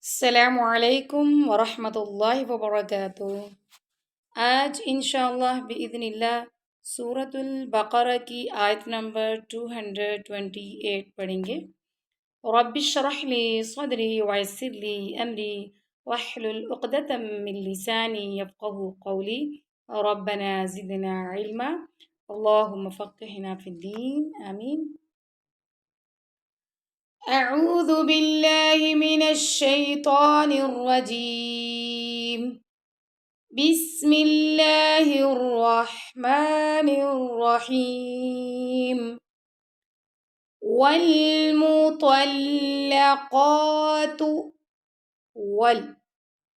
السلام علیکم ورحمۃ اللہ وبرکاتہ۔ آج انشاءاللہ بإذن اللہ سورۃ البقرہ کی آیت نمبر 228 پڑھیں گے۔ رب اشرح لی صدری ویسر لی امری واحلل عقدۃ من لسانی یفقہوا قولی ربنا زدنا علما اللہم فقہنا فی الدین آمین۔ اعوذ باللہ من الشیطان الرجیم، بسم اللہ الرحمن الرحیم۔ والمطلقات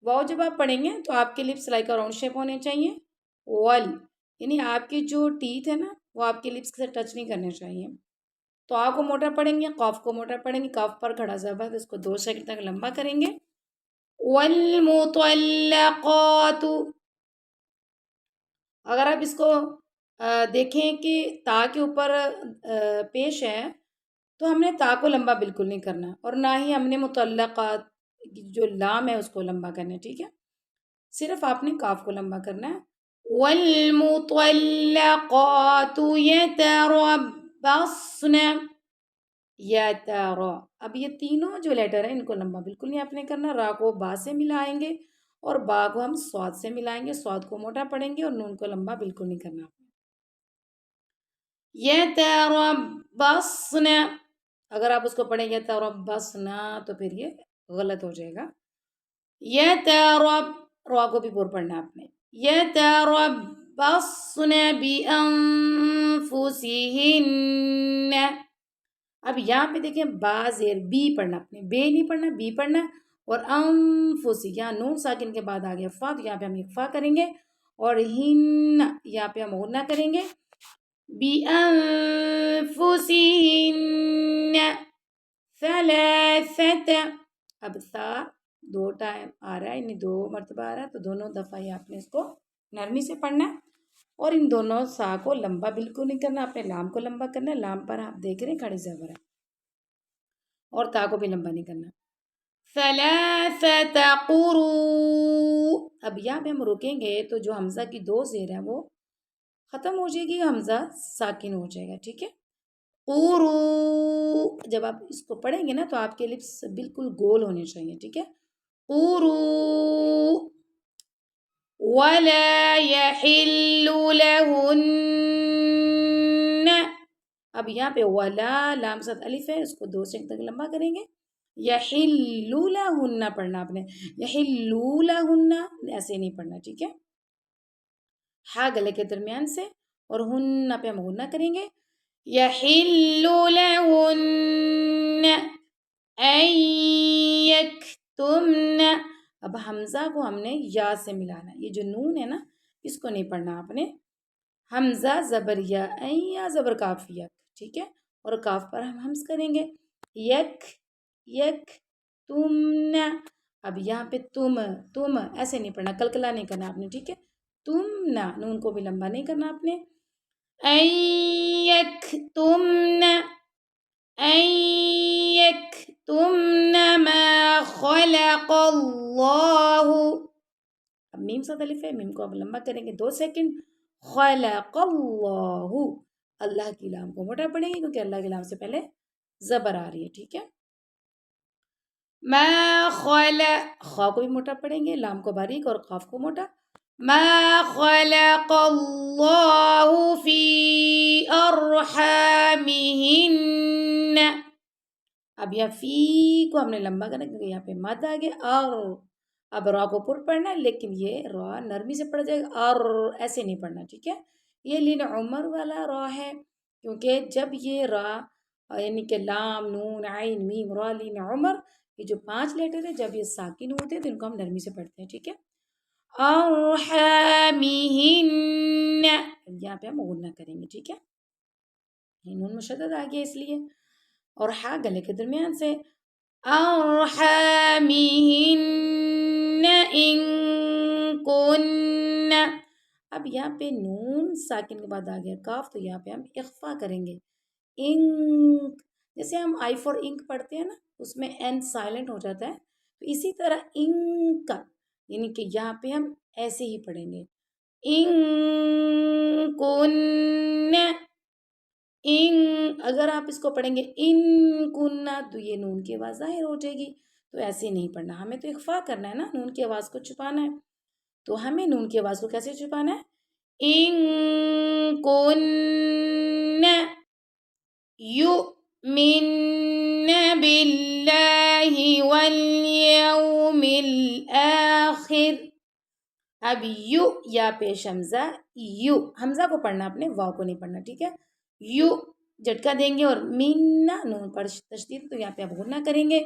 واو جب آپ پڑھیں گے تو آپ کے لپس لائک راؤنڈ شیپ ہونے چاہیے۔ یعنی آپ کی جو ٹیتھ ہے نا وہ آپ کے لپس سے ٹچ نہیں کرنے چاہیے۔ تو آ کو موٹا پڑھیں گے، قاف کو موٹا پڑھیں گے، قاف پر کھڑا زبر اس کو 2 سیکنڈ تک لمبا کریں گے۔ والمطلقات، اگر آپ اس کو دیکھیں کہ تا کے اوپر پیش ہے تو ہم نے تا کو لمبا بالکل نہیں کرنا، اور نہ ہی ہم نے مطلقات جو لام ہے اس کو لمبا کرنا ہے، ٹھیک ہے؟ صرف آپ نے کاف کو لمبا کرنا ہے۔ والمطلقات یتربصن، اب یہ تینوں جو لیٹر ہیں ان کو لمبا بالکل نہیں آپ نے کرنا۔ را کو با سے ملائیں گے اور با کو ہم سواد سے ملائیں گے، سواد کو موٹا پڑھیں گے اور نون کو لمبا بالکل نہیں کرنا آپ نے۔ یتربصن، اگر آپ اس کو پڑھیں یتربصن تو پھر یہ غلط ہو جائے گا۔ را کو بھی پور پڑھنا آپ نے۔ یتربصن بانفسہن، اب یہاں پہ دیکھیں با زیر بی پڑھنا اپنے، بے نہیں پڑھنا، بی پڑھنا، اور انفسی یہاں نون ساکن کے بعد آ گیا فا، تو یہاں پہ ہم اخفا کریں گے، اور ہن یہاں پہ ہم غنہ کریں گے۔ بی انفسہن ثلاثت، اب سا 2 ٹائم آ رہا ہے، یعنی 2 مرتبہ آ رہا ہے، تو دونوں دفعہ ہی آپ نے اس کو نرمی سے پڑھنا ہے، اور ان دونوں سا کو لمبا بالکل نہیں کرنا، اپنے لام کو لمبا کرنا ہے۔ لام پر آپ دیکھ رہے ہیں کھڑی زبر ہے، اور تا کو بھی لمبا نہیں کرنا۔ ثلاثت قروء، اب یہاں پہ ہم رکیں گے تو جو حمزہ کی 2 زیر ہیں وہ ختم ہو جائے گی، حمزہ ساکن ہو جائے گا، ٹھیک ہے؟ قروء، جب آپ اس کو پڑھیں گے نا تو آپ کے لپس بالکل گول ہونے چاہیے، ٹھیک ہے؟ قروء ولا يحل لهن، اب یہاں پہ ولا لام ساتھ الف ہے، اس کو 2 سیکنڈ تک لمبا کریں گے۔ یحل لہن پڑھنا آپ نے، یحل لہن ایسے نہیں پڑھنا، ٹھیک ہے؟ ہا گلے کے درمیان سے، اور ہن پہ ہم غنہ کریں گے۔ یحل لہن ان یکتمن، اب حمزہ کو ہم نے یا سے ملانا ہے، یہ جو نون ہے نا اس کو نہیں پڑھنا آپ نے۔ حمزہ زبر یا، این یا زبر کاف یک، ٹھیک ہے؟ اور کاف پر ہم حمز کریں گے۔ یک تمن، اب یہاں پہ تم ایسے نہیں پڑھنا، کلکلا نہیں کرنا آپ نے، ٹھیک ہے؟ تم نہ، نون کو بھی لمبا نہیں کرنا آپ نے۔ این یکتمن ما خلق اللہ، اب میم صاد الف ہے، میم کو اب لمبا کریں گے 2 سیکنڈ۔ خلق اللہ، اللہ کی لام کو موٹا پڑھیں گے کیونکہ اللہ کی لام سے پہلے زبر آ رہی ہے، ٹھیک ہے؟ ما خا کو بھی موٹا پڑھیں گے، لام کو باریک اور قاف کو موٹا۔ ما خلق اللہ فی ارحامہن، اب یہاں فی کو ہم نے لمبا کرنا کیونکہ یہاں پہ مد آ گیا، اور اب را کو پر پڑھنا ہے، لیکن یہ را نرمی سے پڑھ جائے گا، اور ایسے نہیں پڑھنا، ٹھیک ہے؟ یہ لین عمر والا را ہے، کیونکہ جب یہ را یعنی کہ لام نون عین میم را لین عمر، یہ جو 5 لیٹر ہے جب یہ ساکن ہوتے ہیں تو ان کو ہم نرمی سے پڑھتے ہیں، ٹھیک ہے؟ ارحامہن، یہاں پہ ہم غنہ کریں گے، ٹھیک ہے؟ نون مشدد آ گیا اس لیے، اور ہا گلے کے درمیان سے۔ ارحامہن ان کن، اب یہاں پہ نون ساکن کے بعد آ گیا کاف، تو یہاں پہ ہم اخفا کریں گے۔ انک، جیسے ہم آئی فور انک پڑھتے ہیں نا اس میں این سائلنٹ ہو جاتا ہے، تو اسی طرح ان کا یعنی کہ یہاں پہ ہم ایسے ہی پڑھیں گے ان کن، ان اگر آپ اس کو پڑھیں گے ان کننا تو یہ نون کی آواز ظاہر ہو جائے گی، تو ایسے نہیں پڑھنا، ہمیں تو اخفا کرنا ہے نا، نون کی آواز کو چھپانا ہے، تو ہمیں نون کی آواز کو کیسے چھپانا ہے؟ ان کن یؤمن باللہ والیوم الآخر، اب یو یا پیش حمزہ، یو حمزہ کو پڑھنا اپنے، واو کو نہیں پڑھنا، ٹھیک ہے؟ یو جھٹکا دیں گے اور میننا نون پر تشدید، تو یہاں پہ آپ غنہ کریں گے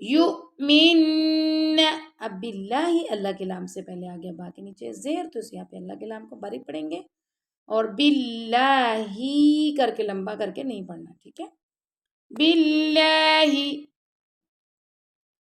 یو مین، اب باللہ اللہ کے لام سے پہلے آ گیا با کے نیچے زیر، تو اس یہاں پہ اللہ کے لام کو باریک پڑھیں گے اور باللہ کر کے لمبا کر کے نہیں پڑھنا، ٹھیک ہے؟ باللہ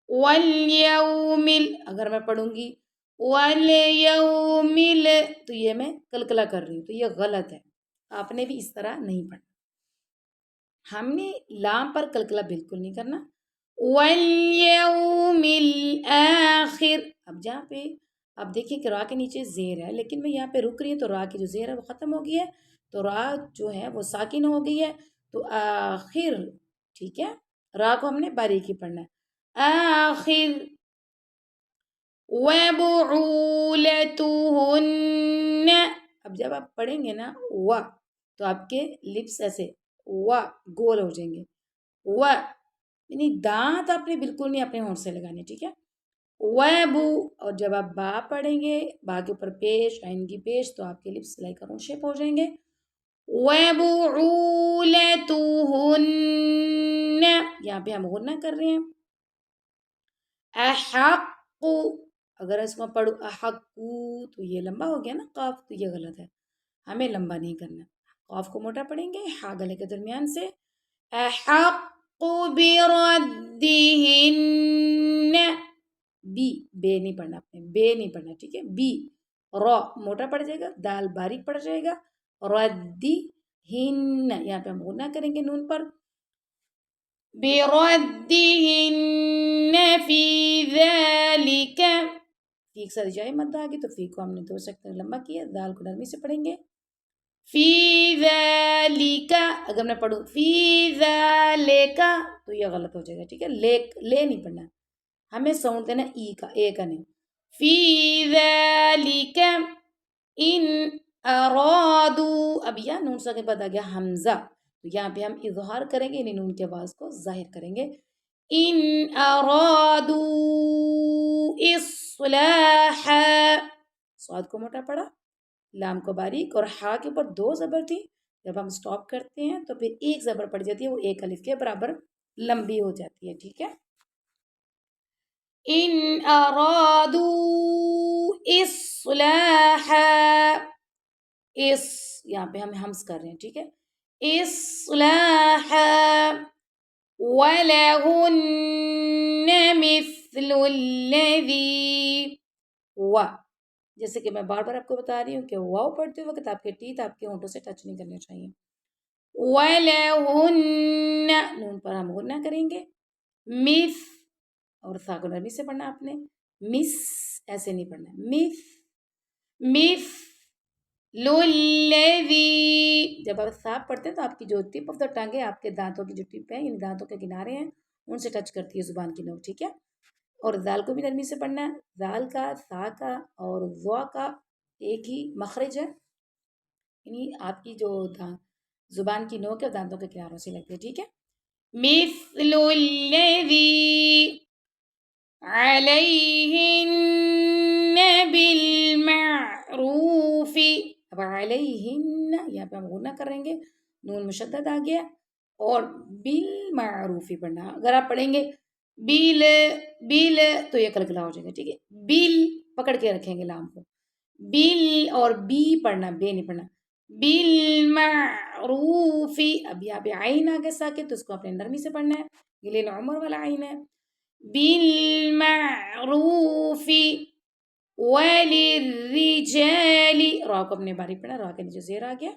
والیوم اگر میں پڑھوں گی والیوم تو یہ میں کلکلا کر رہی ہوں، تو یہ غلط ہے، آپ نے بھی اس طرح نہیں پڑھنا، ہم نے لام پر کلکلا بالکل نہیں کرنا، والیوم الآخر، اب جہاں پہ اب دیکھیں کہ را کے نیچے زیر ہے، لیکن میں یہاں پہ رک رہی ہوں تو را کی جو زیر ہے وہ ختم ہو گئی ہے، تو را جو ہے وہ ساکن ہو گئی ہے، تو آخر، ٹھیک ہے؟ را کو ہم نے باریکی پڑھنا ہے، آخر وَبُعُولَتُهُنَّ، اب جب آپ پڑھیں گے نا و تو آپ کے لپس ایسے و گول ہو جائیں گے، و یعنی دانت آپ نے بالکل نہیں اپنے ہونٹ سے لگانے، ٹھیک ہے؟ وَبُ، اور جب آپ با پڑھیں گے، با کے اوپر پیش، عین کی پیش، تو آپ کے لپس سلائی کا راؤنڈ شیپ ہو جائیں گے، وَبُعُولَتُهُنَّ، یہاں پہ ہم غنہ کر رہے ہیں، احق، اگر اس کو پڑھو احقو تو یہ لمبا ہو گیا نا قاف، تو یہ غلط ہے، ہمیں لمبا نہیں کرنا، قاف کو موٹا پڑھیں گے ہا گلے کے درمیان سے، احق بردہن، بی بے نہیں پڑھنا، اپنے بے نہیں پڑھنا، ٹھیک ہے؟ بی را موٹا پڑ جائے گا، دال باریک پڑ جائے گا، ردی ہن، یہاں پہ ہم غنہ کریں گے نون پر، بردہن فی ذالک، فی ایک ساتھ جائے مد آگے، تو فی کو ہم نے 2 سیکنڈ لمبا کیا، دال کو نرمی سے پڑھیں گے، فی ذالک، اگر میں پڑھوں فی ذالک تو یہ غلط ہو جائے گا، ٹھیک ہے؟ لے نہیں پڑھنا، ہمیں ساؤنڈ دینا ای کا، اے کا نہیں، فی ذالک ان ارادو، اب یہ نون سا کے بعد آ گیا حمزہ، تو یہاں پہ ہم اظہار کریں گے، یعنی نون کی آواز کو ظاہر کریں گے، ان ارادو اصلاحا، صاد کو موٹا پڑا، لام کو باریک، اور ہا کے اوپر 2 زبر تھی، جب ہم سٹاپ کرتے ہیں تو پھر ایک زبر پڑ جاتی ہے، وہ ایک الف کے برابر لمبی ہو جاتی ہے، ٹھیک ہے؟ ان ارادو اصلاحا، اس یہاں پہ ہم ہمس کر رہے ہیں، ٹھیک ہے؟ اصلاحا وَلَهُنَّ مِثْلُ الَّذِي، و جیسے کہ میں بار بار آپ کو بتا رہی ہوں کہ واو پڑھتے وقت آپ کے ٹیتھ آپ کے ہونٹوں سے ٹچ نہیں کرنے چاہیے، وَلَهُنَّ نون پر ہم غنہ کریں گے، مِث، اور سا کو نرمی سے پڑھنا آپ نے، مس ایسے نہیں پڑھنا، مِث لُلَّذِي، جب آپ صاف پڑھتے ہیں تو آپ کی جو ٹپ آف دا ٹنگ ہے، آپ کے دانتوں کی جو ٹپ ہے، یعنی دانتوں کے کنارے ہیں، ان سے ٹچ کرتی ہے زبان کی نوک، ٹھیک ہے؟ اور زال کو بھی نرمی سے پڑھنا ہے، زال کا، سا کا اور ضا کا ایک ہی مخرج ہے، یعنی آپ کی جو زبان کی نوک ہے دانتوں کے کناروں سے لگتی ہے، ٹھیک ہے؟ مثل الذی علیہن بالمعروف، اب علیہن یہاں پہ ہم غنہ کریں گے، نون مشدد آ گیا، اور بالمعروف پڑھنا، اگر آپ پڑھیں گے بیل تو یہ کلکلا ہو جائے گا، ٹھیک ہے؟ بیل پکڑ کے رکھیں گے لام کو، بیل، اور بی پڑھنا، بے نہیں پڑھنا، بالمعروف، اب یہاں پہ عین آگے ساکن، تو اس کو اپنے نرمی سے پڑھنا ہے، یہ لیل عمر والا عین ہے، بالمعروف وللرجال، را کو اپنے باریک پڑھنا، را کے نیچے زیر آ گیا،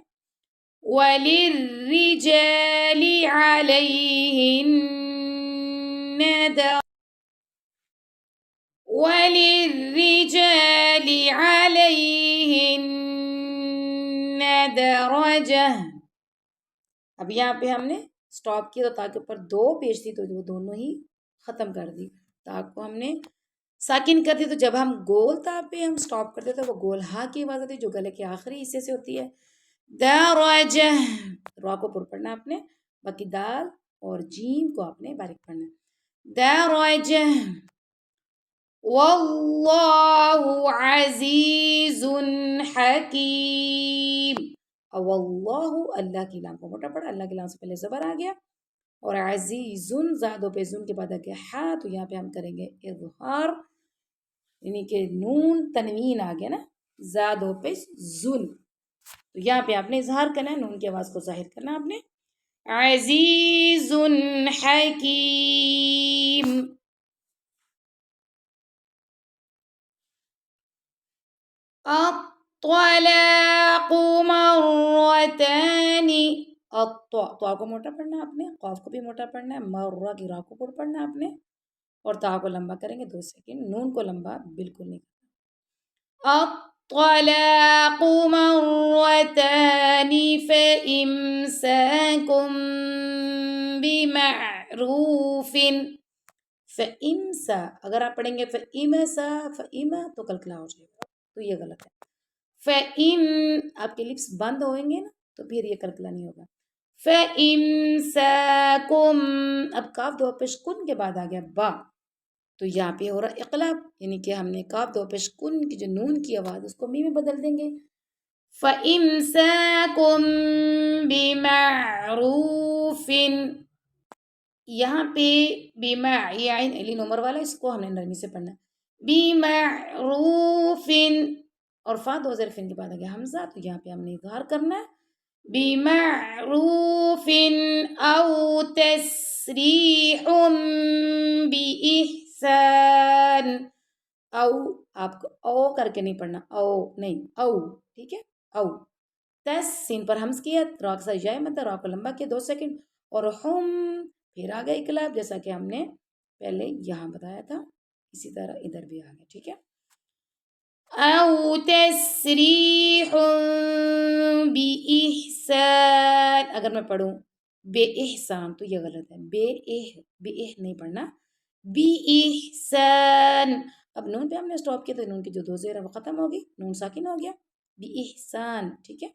وللرجال علیہن وَلِلرِّجَالِ عَلَيْهِنَّ دَرَجَةٌ. اب یہاں پہ ہم نے سٹاپ کیا تو تا کے اوپر دو پیش تھی تو وہ دونوں ہی ختم کر دی. تا کو ہم نے ساکن کر دی تو جب ہم گول تا پہ ہم سٹاپ کرتے تو وہ گول ہا کی آواز آتی ہے جو گلے کے آخری حصے سے ہوتی ہے. درجہ را کو پر پڑھنا آپ نے، باقی دال اور جیم کو آپ نے باریک پڑھنا ہے. درجہ. واللہ عزیز حکیم. اور واللہ اللہ کی لام کو موٹا پڑا، اللہ کی لام سے پہلے زبر آ گیا، اور عزیزن زادوں پہ زن کے بعد آ گیا ہا، تو یہاں پہ ہم کریں گے اظہار، یعنی کہ نون تنوین آ گیا نا، زادوں پہ زن، تو یہاں پہ آپ نے اظہار کرنا ہے، نون کی آواز کو ظاہر کرنا آپ نے. عزیز حکیم. الطلاق مرتان. تو کو موٹا پڑھنا آپ نے، قاف کو بھی موٹا پڑھنا ہے، مرہ کی را کو پر پڑھنا آپ نے، اور تا کو لمبا کریں گے 2 سیکنڈ، نون کو لمبا بالکل نہیں کرنا. الطلاق مرتان فإمساكم بمعروف. فإمسا اگر آپ پڑھیں گے فإمسا فإما تو کلکلا ہو جائے گا، تو یہ غلط ہے. فإم آپ کے لپس بند ہوئیں گے نا تو پھر یہ کلکلا نہیں ہوگا. فإمساكم. اب کاف دو پیش کن کے بعد آ گیا با، تو یہاں پہ ہو رہا اقلاب، یعنی کہ ہم نے کاف دو پیش کن کی جو نون کی آواز اس کو می میں بدل دیں گے. فإمساكم بمعروف. یہاں پہ بیما یہ عین علی عمر والا، اس کو ہم نے نرمی سے پڑھنا. بمعروف، اور فا دو ظرفین کے بعد آ گیا حمزہ، تو یہاں پہ ہم نے اظہار کرنا ہے. بمعروف او تسریح بإحسان. او آپ کو او کر کے نہیں پڑھنا، او نہیں، او ٹھیک ہے. او تس سین پر ہمز کیا، را کے ساتھ جائے مطلب را کو لمبا کیا 2 سیکنڈ، اور ہم پھر آ گیا اقلاب، جیسا کہ ہم نے پہلے یہاں بتایا تھا، اسی طرح ادھر بھی آ گیا. ٹھیک ہے. او تسریح بإحسان. اگر میں پڑھوں بے احسان تو یہ غلط ہے، بے نہیں پڑھنا، بإحسان. اب نون پہ ہم نے سٹاپ کیا تو نون کی جو 2 زیر ہے وہ ختم ہوگی، نون ساکن ہو گیا. بإحسان. ٹھیک ہے.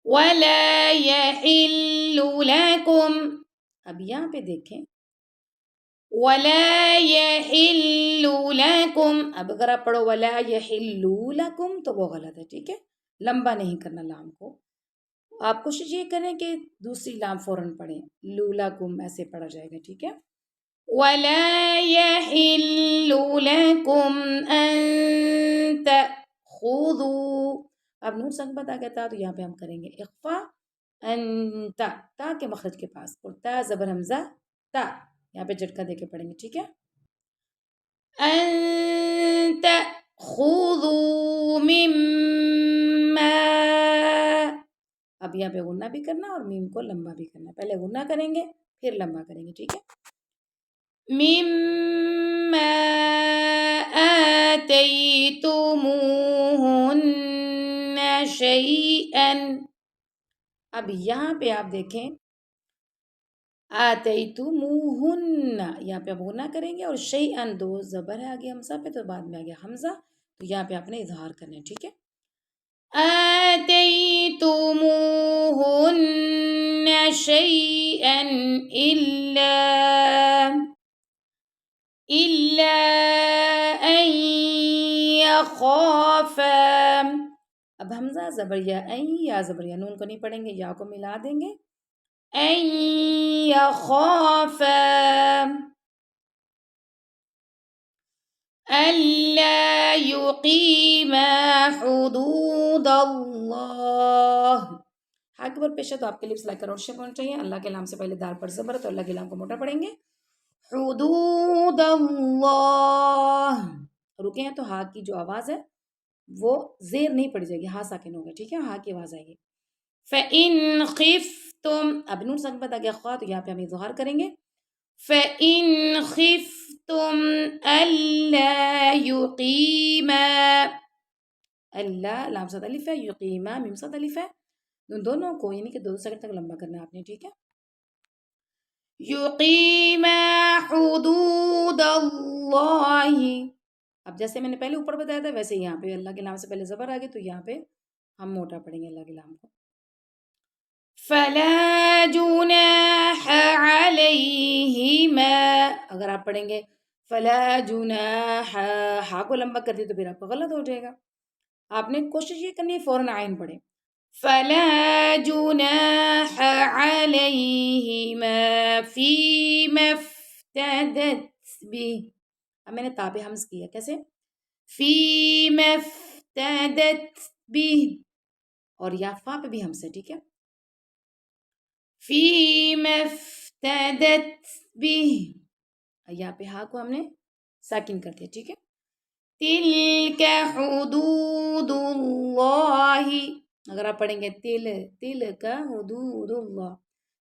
وَلَا يَحِلُّ لَكُمْ. اب یہاں پہ دیکھیں وَلَا يَحِلُّ لَكُمْ. اب اگر آپ پڑھو وَلَا يَحِلُّ لَكُمْ تو وہ غلط ہے. ٹھیک ہے. لمبا نہیں کرنا لام کو، آپ کوشش یہ کریں کہ دوسری لام فوراً پڑھیں، لُولَكُمْ ایسے پڑھا جائے گا. ٹھیک ہے. وَلَا يَحِلُّ لَكُمْ أَن تَأْخُذُوا. اب نون سنگ بتا گیا تھا تو یہاں پہ ہم کریں گے اخفا، انتا تا کے مخرج کے پاس، اور تا زبر حمزہ تا، یہاں پہ جھٹکا دے کے پڑھیں گے. ٹھیک ہے. ان تأخذوا مما. اب یہاں پہ غنہ بھی کرنا اور میم کو لمبا بھی کرنا، پہلے غنہ کریں گے پھر لمبا کریں گے. ٹھیک ہے. مما آتیتموہن شیئا. اب یہاں پہ آپ دیکھیں آتیتموہن، یہاں پہ آپ غنہ کریں گے، اور شیئا 2 زبر ہے آگے حمزہ پہ تو بعد میں آگیا حمزہ، تو یہاں پہ آپ نے اظہار کرنا ہے. ٹھیک ہے. آتیتموہن شیئا إلا أن يخافا. اب حمزہ زبریہ این، یا زبریہ نون کو نہیں پڑھیں گے، یا کو ملا دیں گے. ان يخافا ألا يقيما حدود اللہ. ہاں کے اوپر پیش ہے تو آپ کے لپس لائک کروڑ سے پہنچ چاہیے. اللہ کے نام سے پہلے دال پر زبر ہے تو اللہ کے نام کو موٹا پڑھیں گے. حدود اللہ. رکے ہیں تو ہا کی جو آواز ہے وہ زیر نہیں پڑ جائے گی، ہا ساکن ہوگا. ٹھیک ہے. ہا کی آواز آئے گی. فَإِنْ خِفْتُمْ. اب نون ساکن پتہ گیا خواہ، تو یہاں پہ ہم اظہار کریں گے. فَإِنْ خِفْتُمْ تم اللہ یقیما، اللہ لام صاد الف ہے، یقیما میم صاد الف ہے، دونوں کو یعنی کہ 2 سیکنڈ تک لمبا کرنا ہے آپ نے، ٹھیک ہے. یقیما حدود اللہ، اب جیسے میں نے پہلے اوپر بتایا تھا ویسے یہاں پہ اللہ کے نام سے پہلے زبر آگے تو یہاں پہ ہم موٹا پڑھیں گے اللہ کے نام کو. فلا جناح علیہما، اگر آپ پڑھیں گے فلا جناح ہا کو لمبا کر دی تو پھر آپ کو غلط ہو جائے گا. آپ نے کوشش یہ کرنی ہے فوراً عین پڑھیں. فلا جناح علیہما فیما افتدت به، اب میں نے تا پہ ہمز کیا کیسے، فیما افتدت به، اور یا فا پہ بھی ہمز ہے، ٹھیک ہے. فیما افتدت به، یہاں پہ ہا کو ہم نے ساکن کر دیا، ٹھیک ہے. تلک حدود اللہ، اگر آپ پڑھیں گے تل کا حدود اللہ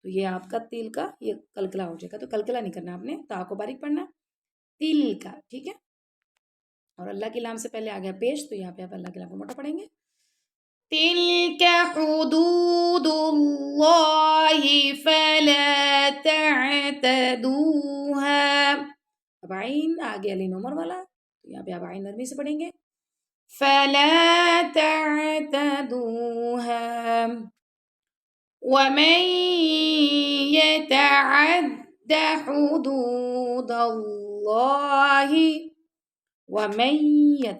تو یہ آپ کا تل کا یہ کلکلا ہو جائے گا، تو کلکلا نہیں کرنا آپ نے، تا کو باریک پڑھنا، تل کا، ٹھیک ہے. اور اللہ کے لام سے پہلے آ گیا پیش تو یہاں پہ آپ اللہ کے لام کو موٹا پڑھیں گے. تلک حدود اللہ فلا تعتدوها، اب عین آگے علی نمر والا تو یہاں پہ آپ عین نرمی سے پڑھیں گے. فلا تعتدوها ومن يتعد حدود اللہ، ومن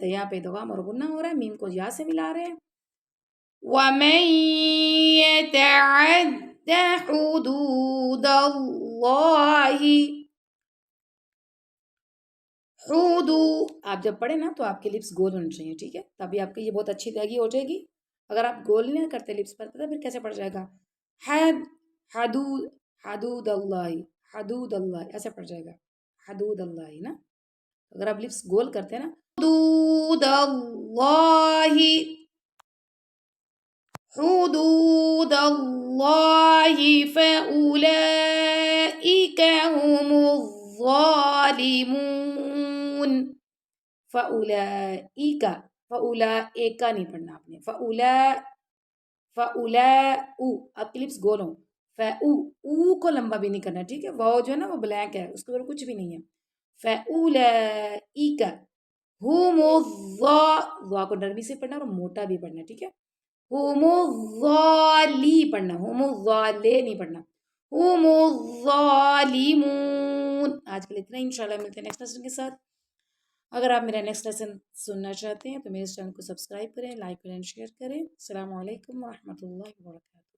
یہاں پہ دغام اور غنہ ہو رہا ہے، میم کو یا سے ملا رہے ہیں. ومن يتعد حدود اللہ، آپ جب پڑھیں نا تو آپ کے لپس گول ہونے چاہیے، ٹھیک ہے، تبھی آپ کی یہ بہت اچھی ادائیگی ہو جائے گی. اگر آپ گول نہیں کرتے لپس پر پھر کیسے پڑھ جائے گا، حدود حدود اللہ، حدود اللہ ایسے پڑھ جائے گا، حدود اللہ نا. اگر آپ لپس گول کرتے ہیں نا، حدود اللہ حدود اللہ فأولئک هم الظالمون، فأولئک فأولئک نہیں پڑھنا آپ نے، آپ کی لپس گول ہوں، او کو لمبا بھی نہیں کرنا، ٹھیک ہے. واو جو ہے نا وہ بلینک ہے، اس کے اوپر کچھ بھی نہیں ہے. فأولئک هم وا کو نرمی سے پڑھنا اور موٹا بھی پڑھنا، ٹھیک ہے. هم الظالی پڑھنا، هم الظالے نہیں پڑھنا، هم الظالمون. آج کے لیے اتنا، انشاءاللہ ملتے ہیں نیکسٹ لیسن کے ساتھ. اگر آپ میرا نیکسٹ لیسن سننا چاہتے ہیں تو میرے چینل کو سبسکرائب کریں، لائک کریں، شیئر کریں. السلام علیکم ورحمۃ اللہ وبرکاتہ.